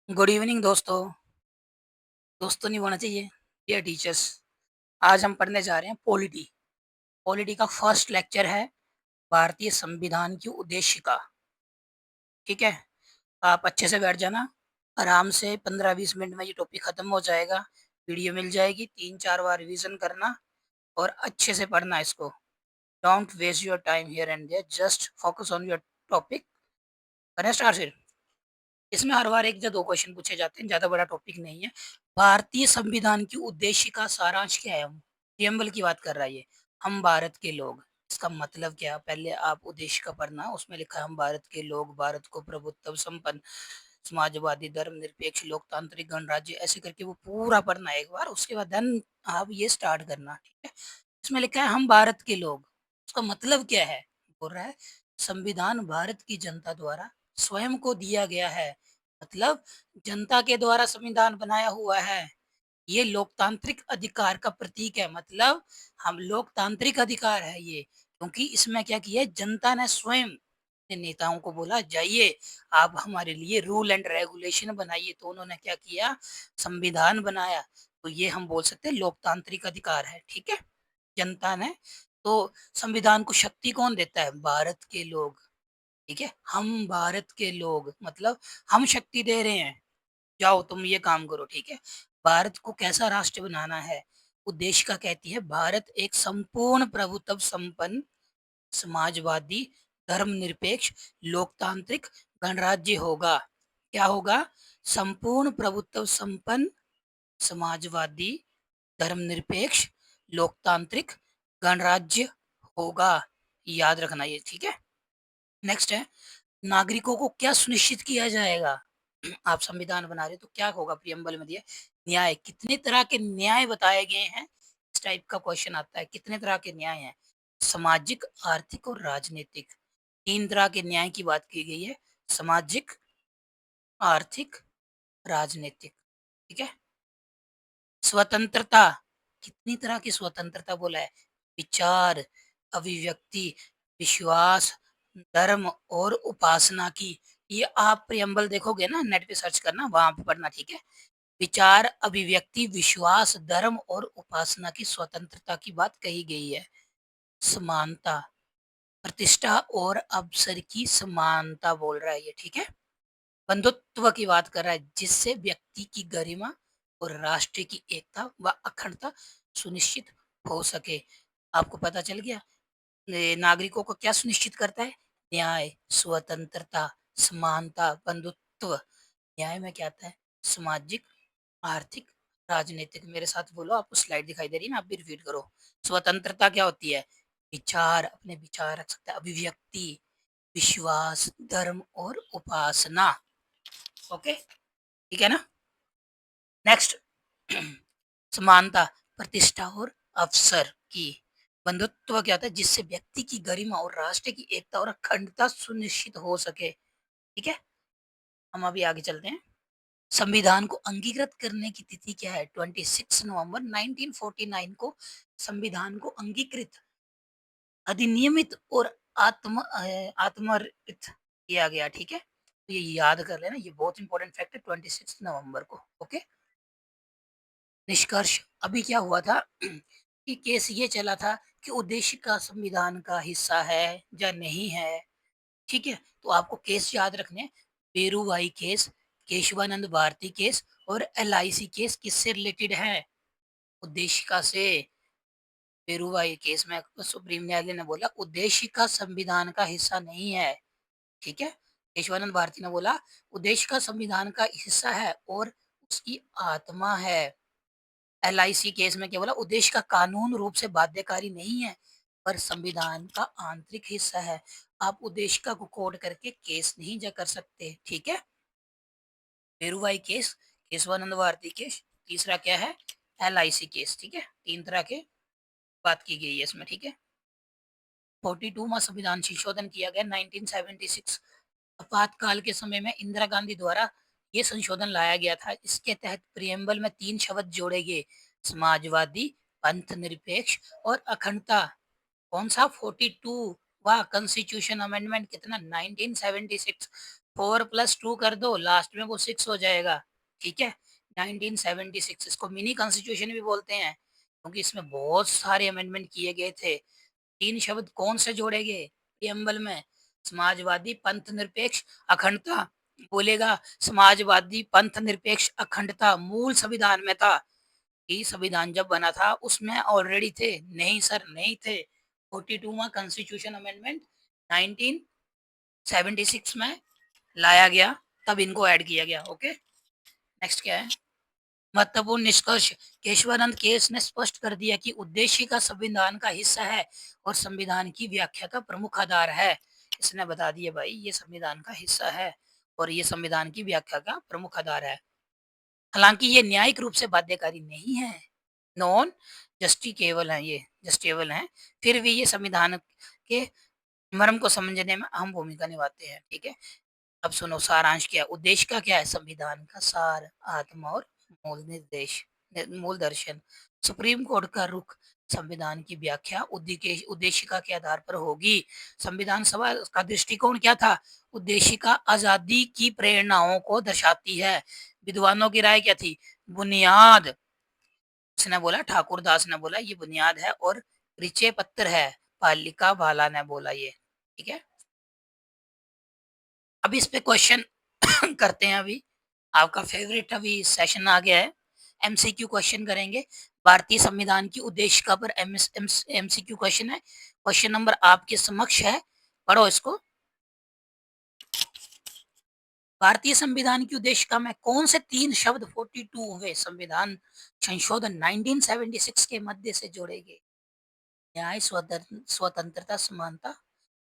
Good evening दोस्तों। दोस्तों नहीं होना चाहिए। डियर टीचर्स, आज हम पढ़ने जा रहे हैं पॉलिटी। पॉलिटी का फर्स्ट लेक्चर है भारतीय संविधान की उद्देशिका। ठीक है, आप अच्छे से बैठ जाना। आराम से 15-20 मिनट में ये टॉपिक खत्म हो जाएगा। वीडियो मिल जाएगी, 3-4 बार रिवीजन करना और अच्छे से पढ़ना इसको। Don't waste your time here and there, just focus on your topic. करें स्टार्ट फिर। इसमें हर बार 1 या 2 क्वेश्चन पूछे जाते हैं, ज़्यादा बड़ा टॉपिक नहीं है। भारतीय संविधान की उद्देश्य का सारांश क्या है? प्रियम्बल की बात कर रहा है ये। हम भारत के लोग, इसका मतलब क्या? पहले आप उद्देश्य का पढ़ना, उसमें लिखा है हम भारत के लोग, भारत को प्रभुत्व संपन्न, समाजवादी, धर्मनिरपेक्ष, लोकतांत्रिक गणराज्य, ऐसे करके वो पूरा पढ़ना है एक बार, उसके बाद देन आप ये स्टार्ट करना, ठीक है? इसमें लिखा है हम भारत के लोग, उसका मतलब क्या है? बोल रहा है संविधान भारत की जनता द्वारा स्वयं को दिया गया है। मतलब जनता के द्वारा संविधान बनाया हुआ है। ये लोकतांत्रिक अधिकार का प्रतीक है। मतलब हम लोकतांत्रिक अधिकार है ये, क्योंकि इसमें क्या किया है, जनता ने स्वयं अपने नेताओं को बोला जाइए आप हमारे लिए रूल एंड रेगुलेशन बनाइए, तो उन्होंने क्या किया, संविधान बनाया। तो ये हम बोल सकते हैं लोकतांत्रिक अधिकार है, ठीक है, जनता ने। तो संविधान को शक्ति कौन देता है? भारत के लोग, ठीक है। हम भारत के लोग मतलब हम शक्ति दे रहे हैं, जाओ तुम ये काम करो, ठीक है। भारत को कैसा राष्ट्र बनाना है? उद्देशिका कहती है भारत एक संपूर्ण प्रभुत्व संपन्न, समाजवादी, धर्मनिरपेक्ष, लोकतांत्रिक गणराज्य होगा। क्या होगा? संपूर्ण प्रभुत्व संपन्न, समाजवादी, धर्मनिरपेक्ष, लोकतांत्रिक गणराज्य होगा। याद रखना ये, ठीक है। नेक्स्ट है नागरिकों को क्या सुनिश्चित किया जाएगा? आप संविधान बना रहे हो तो क्या होगा? प्रियम्बल में दिया न्याय। कितने तरह के न्याय बताए गए हैं? इस टाइप का क्वेश्चन आता है, कितने तरह के न्याय हैं? सामाजिक, आर्थिक और राजनीतिक। 3 तरह के न्याय की बात की गई है, सामाजिक, आर्थिक, राजनीतिक, ठीक है। स्वतंत्रता, कितनी तरह की स्वतंत्रता बोला है? विचार, अभिव्यक्ति, विश्वास, धर्म और उपासना की। ये आप प्रियम्बल देखोगे ना, नेट पे सर्च करना, वहां पे पढ़ना, ठीक है। विचार, अभिव्यक्ति, विश्वास, धर्म और उपासना की स्वतंत्रता की बात कही गई है। समानता, प्रतिष्ठा और अवसर की समानता बोल रहा है ये, ठीक है। बंधुत्व की बात कर रहा है, जिससे व्यक्ति की गरिमा और राष्ट्र की एकता व अखंडता सुनिश्चित हो सके। आपको पता चल गया नागरिकों को क्या सुनिश्चित करता है? न्याय, स्वतंत्रता, समानता, बंधुत्व। न्याय में क्या आता है? सामाजिक, आर्थिक, राजनीतिक। मेरे साथ बोलो, आपको स्लाइड दिखाई दे रही है ना, आप भी रिपीट करो। स्वतंत्रता क्या होती है? विचार, अपने विचार रख सकता है। अभिव्यक्ति, विश्वास, धर्म और उपासना। ओके, ठीक है ना। नेक्स्ट समानता, प्रतिष्ठा और अवसर की। बंधुत्व क्या होता है? जिससे व्यक्ति की गरिमा और राष्ट्र की एकता और अखंडता सुनिश्चित हो सके, ठीक है। हम अभी आगे चलते हैं। संविधान को अंगीकृत करने की तिथि क्या है? 26 नवंबर 1949 को संविधान को अंगीकृत, अधिनियमित और आत्मरित किया गया, ठीक है। तो ये याद कर लेना, ये बहुत इंपॉर्टेंट फैक्ट है, 26 नवंबर को। ओके। निष्कर्ष, अभी क्या हुआ था कि केस ये चला था कि उद्देश्य का संविधान का हिस्सा है या नहीं है, ठीक है। तो आपको केस याद रखने हैं। बेरूभाई केस, केशवानंद भारती केस और एलआईसी केस किससे रिलेटेड है? उद्देशिका से। बेरूभाई केस में सुप्रीम न्यायालय ने बोला उद्देशिका संविधान का हिस्सा नहीं है, ठीक है। केशवानंद भारती ने बोला उद्देशिका संविधान का हिस्सा है और उसकी आत्मा है। एलआईसी केस में क्या बोला? उद्देश्य का कानून रूप से बाध्यकारी नहीं है, पर संविधान का आंतरिक हिस्सा है। आप उद्देशिका को कोड करके केस नहीं जा कर सकते, ठीक है। बेरूभाई केस, केशवानंद भारती केस, तीसरा क्या है? एलआईसी केस, ठीक है। 3 तरह के बात की गई है इसमें, ठीक है। 42वां संविधान संशोधन किया गया 1976। आपातकाल के समय में इंदिरा गांधी द्वारा ये संशोधन लाया गया था। इसके तहत प्रियम्बल में 3 शब्द जोड़े गए, समाजवादी, पंथ निरपेक्ष और अखंडता। कौन सा? 42 वाह, कॉन्स्टिट्यूशन अमेंडमेंट कितना? 1976। 4 प्लस 2 कर दो, लास्ट में वो 6 हो जाएगा, ठीक है? 1976 इसको मिनी कॉन्स्टिट्यूशन भी बोलते हैं, क्योंकि इसमें बहुत सारे अमेंडमेंट किए गए थे। 3 शब्द कौन से जोड़े गए प्रिएम्बल में? समाजवादी, पंथ निरपेक्ष, अखंडता। बोलेगा समाजवादी, पंथ निरपेक्ष, अखंडता मूल संविधान में था। कि संविधान जब बना था उसमें ऑलरेडी थे? नहीं सर, नहीं थे। 42वां कॉन्स्टिट्यूशन अमेंडमेंट 1976 में लाया गया, तब इनको ऐड किया गया। ओके, नेक्स्ट क्या है? महत्वपूर्ण निष्कर्ष। केशवानंद केस ने स्पष्ट कर दिया कि उद्देश्य का संविधान का हिस्सा है और संविधान की व्याख्या का प्रमुख आधार है। इसने बता दिया भाई ये संविधान का हिस्सा है और ये संविधान की व्याख्या का प्रमुख आधार है। हालांकि ये न्यायिक रूप से बाध्यकारी नहीं है, नॉन जस्टिकेबल है, ये जस्टिकेबल है, फिर भी ये संविधान के मर्म को समझने में अहम भूमिका निभाते हैं। ठीक है, अब सुनो सारांश क्या है? उद्देश्य का क्या है? संविधान का सार, आत्मा और मूल निर्देश, मूल दर्शन। सुप्रीम कोर्ट का रुख संविधान की व्याख्या उद्देश्य उद्देश्य का के आधार पर होगी। संविधान सभा का दृष्टिकोण क्या था? उद्देश्य का आजादी की प्रेरणाओं को दर्शाती है। विद्वानों की राय क्या थी? बुनियाद, उसने बोला, ठाकुर दास ने बोला ये बुनियाद है और परिचय पत्र है, पालिका वाला ने बोला ये। ठीक है, अभी इस पे क्वेश्चन करते हैं। अभी आपका फेवरेट अभी सेशन आ गया है, एमसीक्यू क्वेश्चन करेंगे। भारतीय संविधान की उद्देशिका पर एमसीक्यू क्वेश्चन है। क्वेश्चन नंबर आपके समक्ष है, पढ़ो इसको। भारतीय संविधान की उद्देशिका में कौन से 3 शब्द 42वें संविधान संशोधन 1976 के मध्य से जोड़े गए? न्याय, स्वतंत्रता, समानता,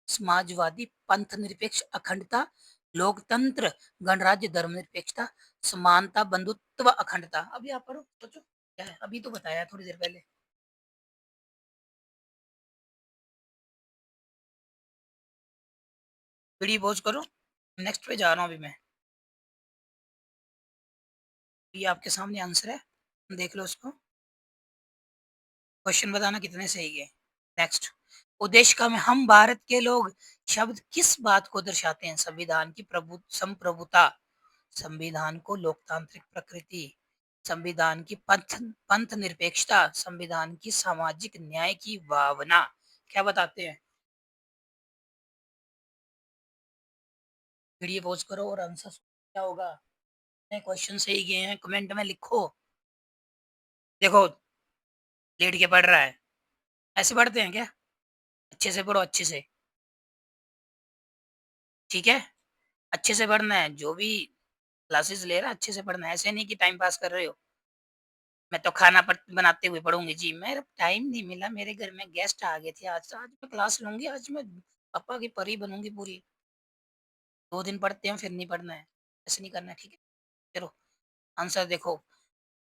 समाजवादी, पंथ निरपेक्ष, अखंडता, लोकतंत्र, गणराज्य, धर्मनिरपेक्षता, समानता, बंधुत्व, अखंडता। अभी आप पढ़ो, सोचो क्या है, अभी तो बताया थोड़ी देर पहले। वीडियो पॉज करो, नेक्स्ट पे जा रहा हूँ अभी मैं। ये आपके सामने आंसर है, देख लो उसको। क्वेश्चन बताना कितने सही है। नेक्स्ट, उद्देश्य का में हम भारत के लोग शब्द किस बात को दर्शाते हैं? संविधान की संप्रभुता, संविधान को लोकतांत्रिक प्रकृति, संविधान की पंथ पंथ निरपेक्षता, संविधान की सामाजिक न्याय की भावना। क्या बताते हैं? वीडियो पॉज करो और आंसर क्या होगा? क्वेश्चन सही गए हैं कमेंट में लिखो। देखो, लेट के पढ़ रहा है, ऐसे पढ़ते हैं क्या? अच्छे से पढ़ो, अच्छे से, ठीक है? अच्छे से पढ़ना है, जो भी क्लासेस ले रहा है अच्छे से पढ़ना है, ऐसे नहीं कि टाइम पास कर रहे हो। मैं तो खाना बनाते हुए पढ़ूंगी जी, मेरा टाइम नहीं मिला, मेरे घर में गेस्ट आ गए थे आज। आज मैं क्लास लूंगी, आज मैं पापा की परी बनूंगी पूरी। 2 दिन पढ़ते हैं फिर नहीं पढ़ना है, ऐसे नहीं करना, ठीक है? चलो आंसर देखो,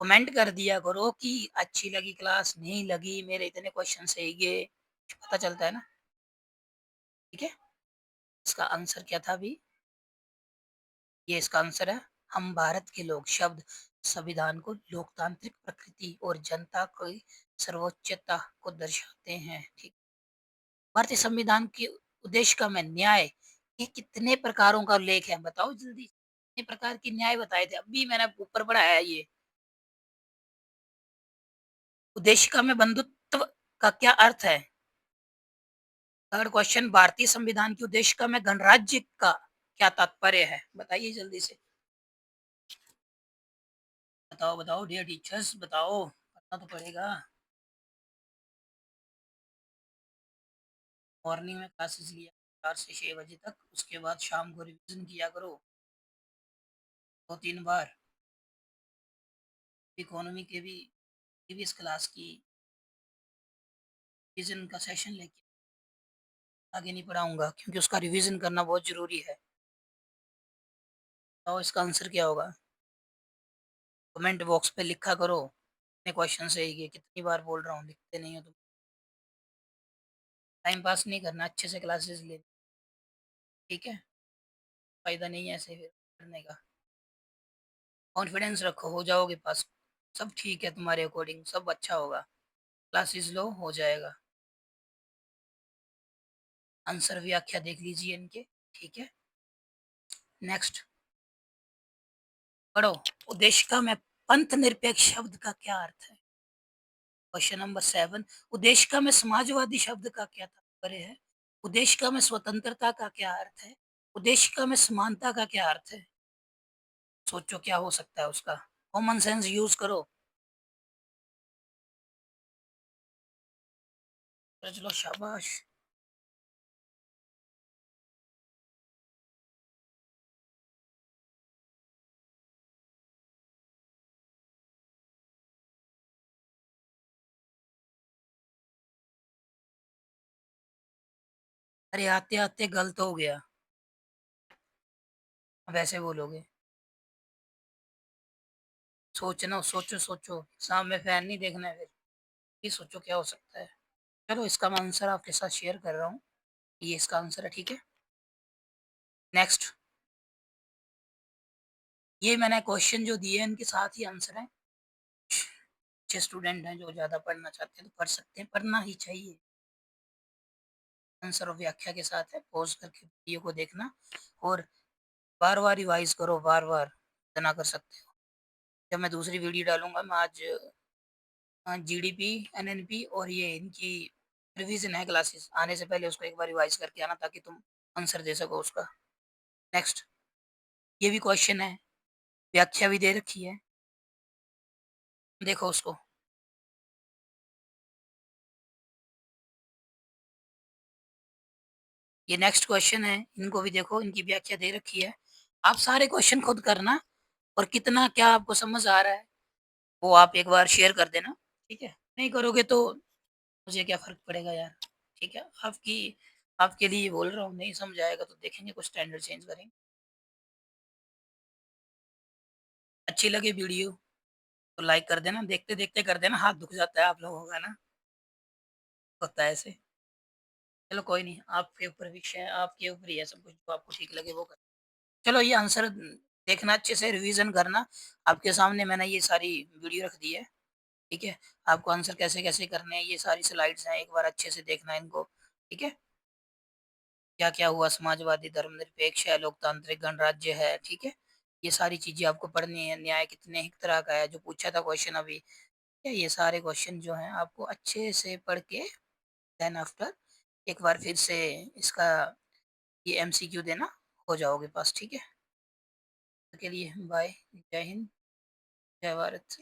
कमेंट कर दिया करो कि अच्छी लगी क्लास, नहीं लगी, मेरे इतने क्वेश्चन सही गए, पता चलता है ना। ठीक है, इसका आंसर क्या था अभी? ये इसका आंसर है, हम भारत के लोग शब्द संविधान को लोकतांत्रिक प्रकृति और जनता की सर्वोच्चता को दर्शाते हैं। ठीक, भारतीय संविधान के उद्देश्य का में न्याय, ये कितने प्रकारों का उल्लेख है बताओ जल्दी? कितने प्रकार के न्याय बताए थे? अभी मैंने ऊपर पढ़ाया है ये। उद्देशिका में बंधुत्व का क्या अर्थ है? थर्ड क्वेश्चन, भारतीय संविधान की उद्देशिका में गणराज्य का क्या तात्पर्य है? बताइए जल्दी से, बताओ बताओ डियर टीचर्स, बताओ, पढ़ना तो पड़ेगा। मॉर्निंग में क्लासेस लिया 4 से 6 बजे तक, उसके बाद शाम को रिवीजन किया करो 2-3 बार। इकोनॉमी के भी प्रीवियस क्लास की रिवीजन का सेशन लेके आगे नहीं पढ़ाऊंगा, क्योंकि उसका रिवीजन करना बहुत जरूरी है। तो इसका आंसर क्या होगा? कमेंट बॉक्स पे लिखा करो। कितने क्वेश्चन से ये कितनी बार बोल रहा हूँ, लिखते नहीं हो तुम। टाइम पास नहीं करना, अच्छे से क्लासेस ले, ठीक है? फायदा नहीं है ऐसे फिर पढ़ने का। कॉन्फिडेंस रखो, हो जाओगे पास, सब ठीक है तुम्हारे अकॉर्डिंग, सब अच्छा होगा। क्लासेस लो, हो जाएगा। आंसर व्याख्या देख लीजिए इनके, ठीक है? नेक्स्ट पढ़ो। उदेशिका में पंथ निरपेक्ष शब्द का क्या अर्थ है? क्वेश्चन नंबर 7, उदेशिका में समाजवादी शब्द का क्या तात्पर्य है? उदेशिका में स्वतंत्रता का क्या अर्थ है? उदेशिका में समानता का क्या अर्थ है? सोचो क्या हो सकता है उसका। कॉमन सेंस यूज करो। चलो शाबाश। अरे आते आते गलत हो गया। अब ऐसे बोलोगे। सोचना, सोचो सोचो। सामने फैन नहीं देखना है फिर। ये सोचो क्या हो सकता है। चलो इसका मैं आंसर आपके साथ शेयर कर रहा हूँ। ये इसका आंसर है, ठीक है। नेक्स्ट। ये मैंने क्वेश्चन जो दिए हैं इनके साथ ही आंसर है। अच्छे स्टूडेंट हैं जो ज़्यादा पढ़ना चाहते हैं तो पढ़ सकते हैं, पढ़ना ही चाहिए। आंसर और व्याख्या के साथ है। पॉज करके वीडियो को देखना और बार बार रिवाइज करो, बार बार इतना कर सकते हो। जब मैं दूसरी वीडियो डालूंगा, मैं आज जीडीपी, एनएनपी और ये इनकी रिवीजन है क्लासेस, आने से पहले उसको एक बार रिवाइज करके आना ताकि तुम आंसर दे सको उसका। नेक्स्ट। ये भी क्वेश्चन है, व्याख्या भी दे रखी है, देखो उसको। ये नेक्स्ट क्वेश्चन है, इनको भी देखो, इनकी व्याख्या दे रखी है। आप सारे क्वेश्चन खुद करना और कितना क्या आपको समझ आ रहा है वो आप एक बार शेयर कर देना, ठीक है। नहीं करोगे तो मुझे क्या फर्क पड़ेगा यार, ठीक है। आपकी आपके लिए बोल रहा हूँ, नहीं समझ आएगा तो देखेंगे, कुछ स्टैंडर्ड चेंज करेंगे। अच्छी लगी वीडियो तो लाइक कर देना, देखते देखते कर देना, हाथ दुख जाता है आप लोगों का ना, होता है ऐसे। चलो कोई नहीं, आपके ऊपर विषय है, आपके ऊपर ही है सब कुछ, जो आपको ठीक लगे वो कर। चलो ये आंसर देखना, अच्छे से रिवीजन करना। आपके सामने मैंने ये सारी वीडियो रख दी है, ठीक है। आपको आंसर कैसे कैसे करने हैं, ये सारी स्लाइड्स हैं, एक बार अच्छे से देखना इनको, ठीक है। क्या क्या हुआ, समाजवादी, धर्मनिरपेक्ष है, लोकतांत्रिक, गणराज्य है, ठीक है। ये सारी चीजें आपको पढ़नी है। न्याय कितने ही तरह का है, जो पूछा था क्वेश्चन अभी, ये सारे क्वेश्चन जो हैं आपको अच्छे से पढ़ के देन आफ्टर एक बार फिर से इसका ये एमसीक्यू देना, हो जाओगे पास, ठीक है। के लिए बाय। जय हिंद, जय भारत।